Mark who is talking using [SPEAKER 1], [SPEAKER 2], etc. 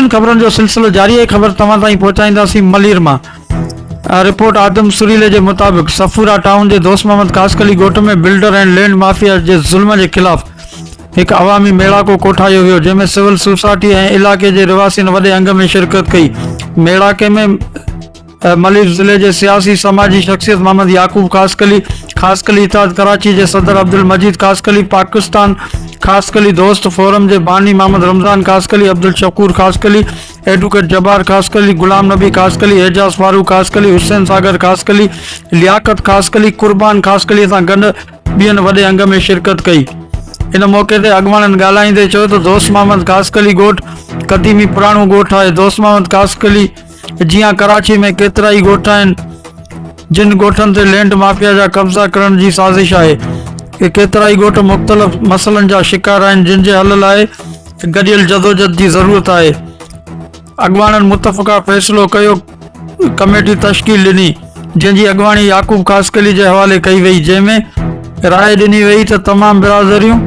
[SPEAKER 1] ताज़िन खबरन जो सिलसिलो जारी है। खबर तव्हां ताईं पहुचाईंदासीं मलीर मां। रिपोर्ट आदम सुरीले के मुताबिक सफूरा टाउन के दोस्त मोहम्मद कासकली गोट में बिल्डर एंड लैंड माफिया के जुल्म के खिलाफ एक अवामी मेला को कोठायो वियो, जैमें सिविल सोसाइटी और इलाके के रिवासिन वडे अंग में शिरकत कई। मेड़ाके में मलीर जिले के सियासी समाजी शख्सियत मोहम्मद याकूब खासकली इताद कराची के सदर अब्दुल मजीद कासकली, पाकिस्तान खासकली दोस्त फोरम के बानी मोहम्मद रमजान कासकली, अब्दुल शकूर खासकली, एडवोकेट जब्बार खासकली, गुलाम नबी कासकली, एजाज फारूक कासकली, हुसैन सागर कासकली, लियाकत खासकली, कुर्बान खासकली सां गॾु ॿियनि वॾे अंग में शिरकत कई। इन मौके ते अॻवाणनि ॻाल्हाईंदे चयो त दोस्त मोहम्मद कासकली ॻोठ क़दीमी पुराणो ॻोठ आहे। दोस्त मोहम्मद कासकली जियां कराची में केतिरा ई ॻोठ आहिनि जिन ॻोठनि ते लैंड माफिया जा कब्ज़ा करण जी साज़िश आहे। केतिरा ई ॻोठ मुख़्तलिफ़ मसइलनि जा शिकार आहिनि जिन जे हल लाइ गॾियल जदोजहद जी ज़रूरत आहे। अॻवाणनि मुतफ़क़ा फ़ैसिलो कयो कमेटी तश्कील ॾिनी जंहिंजी अॻवाणी याकूब खासकली जे हवाले कई वई, जंहिंमें राय ॾिनी वई त तमामु बिरादरियूं